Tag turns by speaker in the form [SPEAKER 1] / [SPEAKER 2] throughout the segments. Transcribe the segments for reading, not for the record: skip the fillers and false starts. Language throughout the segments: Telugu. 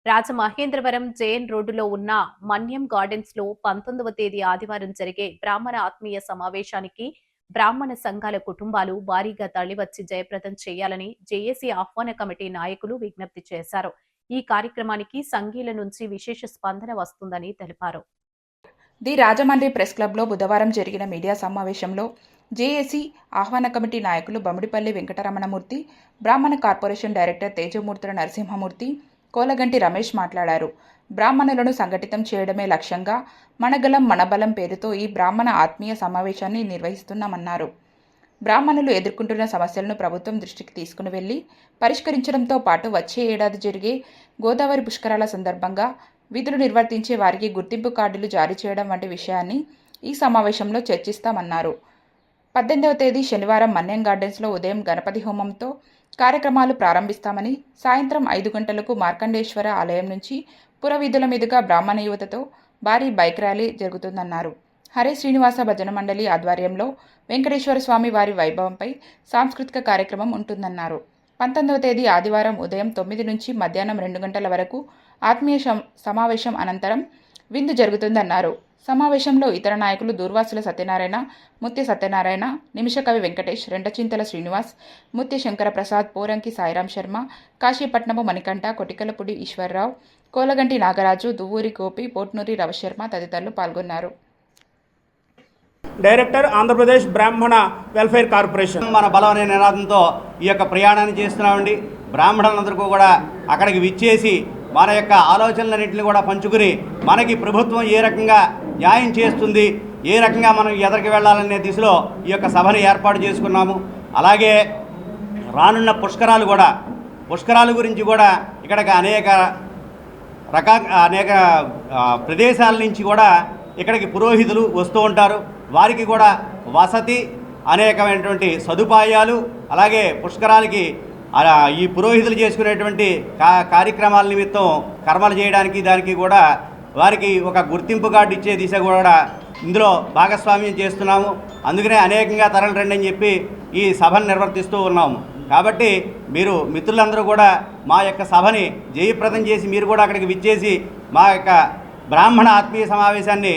[SPEAKER 1] రాజమహేంద్రవరం జేఎన్ రోడ్డులో ఉన్న మన్యం గార్డెన్స్ లో 19వ తేదీ ఆదివారం జరిగే బ్రాహ్మణ ఆత్మీయ సమావేశానికి బ్రాహ్మణ సంఘాల కుటుంబాలు భారీగా తరలివచ్చి జయప్రదం చేయాలని జేఏసీ ఆహ్వాన కమిటీ నాయకులు విజ్ఞప్తి చేశారు. ఈ కార్యక్రమానికి సంఘీల నుంచి విశేష స్పందన వస్తుందని తెలిపారు.
[SPEAKER 2] ది రాజమండ్రి ప్రెస్ క్లబ్లో బుధవారం జరిగిన మీడియా సమావేశంలో జేఏసీ ఆహ్వాన కమిటీ నాయకులు బమిడిపల్లి వెంకటరమణమూర్తి, బ్రాహ్మణ కార్పొరేషన్ డైరెక్టర్ తేజమూర్తుల నరసింహమూర్తి, కోలగంటి రమేష్ మాట్లాడారు. బ్రాహ్మణులను సంఘటితం చేయడమే లక్ష్యంగా మనగలం మనబలం పేరుతో ఈ బ్రాహ్మణ ఆత్మీయ సమావేశాన్ని నిర్వహిస్తున్నామన్నారు. బ్రాహ్మణులు ఎదుర్కొంటున్న సమస్యలను ప్రభుత్వం దృష్టికి తీసుకుని వెళ్లి పరిష్కరించడంతో పాటు వచ్చే ఏడాది జరిగే గోదావరి పుష్కరాల సందర్భంగా విధులు నిర్వర్తించే వారికి గుర్తింపు కార్డులు జారీ చేయడం వంటి విషయాన్ని ఈ సమావేశంలో చర్చిస్తామన్నారు. 18వ తేదీ శనివారం మన్యం గార్డెన్స్లో ఉదయం గణపతి హోమంతో కార్యక్రమాలు ప్రారంభిస్తామని, సాయంత్రం 5 గంటలకు మార్కండేశ్వర ఆలయం నుంచి పురవీధుల మీదుగా బ్రాహ్మణ యువతతో భారీ బైక్ ర్యాలీ జరుగుతుందన్నారు. హరే శ్రీనివాస భజన మండలి ఆధ్వర్యంలో వెంకటేశ్వర స్వామి వారి వైభవంపై సాంస్కృతిక కార్యక్రమం ఉంటుందన్నారు. 19వ తేదీ ఆదివారం ఉదయం 9 నుంచి మధ్యాహ్నం 2 గంటల వరకు ఆత్మీయ సమావేశం అనంతరం విందు జరుగుతుందన్నారు. సమావేశంలో ఇతర నాయకులు దూర్వాసుల సత్యనారాయణ, ముత్య సత్యనారాయణ, నిమిషకవి వెంకటేష్, రెంటచింతల శ్రీనివాస్, ముత్య శంకర ప్రసాద్, పోరంకి సాయిరాం శర్మ, కాశీపట్నపు మణికంఠ, కొటికలపూడి ఈశ్వర్రావు, కోలగంటి నాగరాజు, దువ్వూరి గోపి, పోట్నూరి రవిశర్మ తదితరులు పాల్గొన్నారు.
[SPEAKER 3] డైరెక్టర్ ఆంధ్రప్రదేశ్ బ్రాహ్మణ వెల్ఫేర్ కార్పొరేషన్.
[SPEAKER 4] మన బలం అనే నినాదంతో ఈ యొక్క ప్రయాణాన్ని చేస్తున్నామండి. బ్రాహ్మణులందరికీ కూడా అక్కడికి విచ్చేసి మన యొక్క ఆలోచనలన్నింటినీ కూడా పంచుకుని మనకి ప్రభుత్వం ఏ రకంగా న్యాయం చేస్తుంది, ఏ రకంగా మనం ఎదరికి వెళ్ళాలనే దిశలో ఈ యొక్క సభను ఏర్పాటు చేసుకున్నాము. అలాగే రానున్న పుష్కరాల గురించి కూడా ఇక్కడికి అనేక ప్రదేశాల నుంచి కూడా ఇక్కడికి పురోహితులు వస్తూ ఉంటారు. వారికి కూడా వసతి, అనేకమైనటువంటి సదుపాయాలు, అలాగే పుష్కరాలకి ఈ పురోహితులు చేసుకునేటువంటి కార్యక్రమాల నిమిత్తం కర్మలు చేయడానికి దానికి కూడా వారికి ఒక గుర్తింపు కార్డు ఇచ్చే దిశ కూడా ఇందులో భాగస్వామ్యం చేస్తున్నాము. అందుకనే అనేకంగా తరలిరండి అని చెప్పి ఈ సభను నిర్వర్తిస్తూ ఉన్నాము. కాబట్టి మీరు మిత్రులందరూ కూడా మా యొక్క సభని జయప్రదం చేసి మీరు కూడా అక్కడికి విచ్చేసి మా యొక్క బ్రాహ్మణ ఆత్మీయ సమావేశాన్ని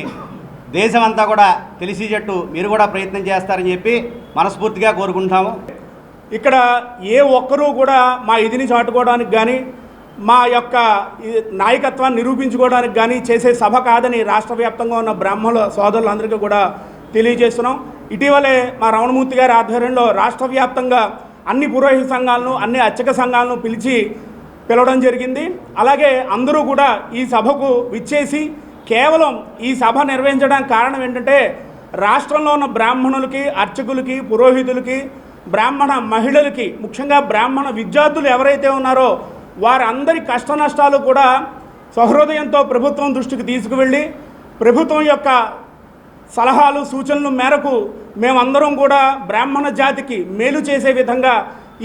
[SPEAKER 4] దేశమంతా కూడా తెలిసేటట్టు మీరు కూడా ప్రయత్నం చేస్తారని చెప్పి మనస్ఫూర్తిగా కోరుకుంటాము.
[SPEAKER 3] ఇక్కడ ఏ ఒక్కరూ కూడా మా ఇదిని చాటుకోవడానికి కానీ, మా యొక్క నాయకత్వాన్ని నిరూపించుకోవడానికి కానీ చేసే సభ కాదని రాష్ట్ర వ్యాప్తంగా ఉన్న బ్రాహ్మణ సోదరులందరికీ కూడా తెలియజేస్తున్నాం. ఇటీవలే మా రమణమూర్తి గారి ఆధ్వర్యంలో రాష్ట్ర వ్యాప్తంగా అన్ని పురోహిత సంఘాలను, అన్ని అర్చక సంఘాలను పిలవడం జరిగింది. అలాగే అందరూ కూడా ఈ సభకు విచ్చేసి కేవలం ఈ సభ నిర్వహించడానికి కారణం ఏంటంటే, రాష్ట్రంలో ఉన్న బ్రాహ్మణులకి, అర్చకులకి, పురోహితులకి, బ్రాహ్మణ మహిళలకి, ముఖ్యంగా బ్రాహ్మణ విద్యార్థులు ఎవరైతే ఉన్నారో వారందరి కష్ట నష్టాలు కూడా సహృదయంతో ప్రభుత్వం దృష్టికి తీసుకువెళ్ళి ప్రభుత్వం యొక్క సలహాలు సూచనల మేరకు మేమందరం కూడా బ్రాహ్మణ జాతికి మేలు చేసే విధంగా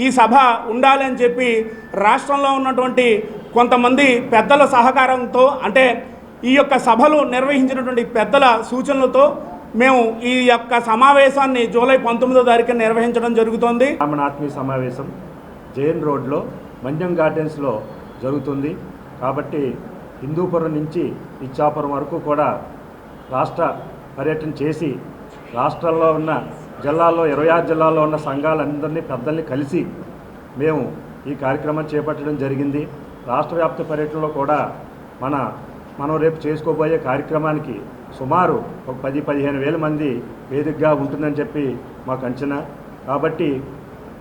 [SPEAKER 3] ఈ సభ ఉండాలి అని చెప్పి రాష్ట్రంలో ఉన్నటువంటి కొంతమంది పెద్దల సహకారంతో, అంటే ఈ యొక్క సభలు నిర్వహించినటువంటి పెద్దల సూచనలతో మేము ఈ యొక్క సమావేశాన్ని జూలై 19వ తారీఖున నిర్వహించడం జరుగుతుంది.
[SPEAKER 5] బ్రాహ్మణ ఆత్మీయ సమావేశం జేఎన్ రోడ్లో మన్యం గార్డెన్స్లో జరుగుతుంది. కాబట్టి హిందూపురం నుంచి ఇచ్చాపురం వరకు కూడా రాష్ట్ర పర్యటన చేసి రాష్ట్రాల్లో ఉన్న జిల్లాల్లో 26 జిల్లాల్లో ఉన్న సంఘాలందరినీ పెద్దల్ని కలిసి మేము ఈ కార్యక్రమం చేపట్టడం జరిగింది. రాష్ట్ర వ్యాప్త పర్యటనలో కూడా మనం రేపు చేసుకోబోయే కార్యక్రమానికి సుమారు ఒక 10-15 వేల మంది వేదికగా ఉంటుందని చెప్పి మాకు అంచనా. కాబట్టి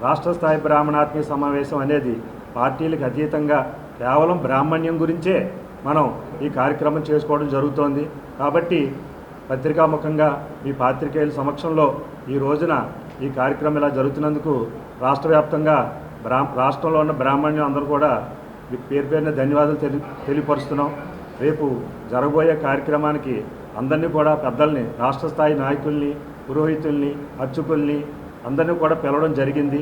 [SPEAKER 5] రాష్ట్ర స్థాయి బ్రాహ్మణాత్మీయ సమావేశం అనేది పార్టీలకు అతీతంగా కేవలం బ్రాహ్మణ్యం గురించే మనం ఈ కార్యక్రమం చేసుకోవడం జరుగుతోంది. కాబట్టి పత్రికాముఖంగా మీ పాత్రికేయుల సమక్షంలో ఈ రోజున ఈ కార్యక్రమం ఇలా జరుగుతున్నందుకు రాష్ట్ర వ్యాప్తంగా రాష్ట్రంలో ఉన్న బ్రాహ్మణ్యం అందరూ కూడా పేరు పేరున ధన్యవాదాలు తెలియపరుస్తున్నాం. రేపు జరగబోయే కార్యక్రమానికి అందరినీ కూడా పెద్దల్ని, రాష్ట్ర స్థాయి నాయకుల్ని, పురోహితుల్ని, అర్చకుల్ని అందరినీ కూడా పిలవడం జరిగింది.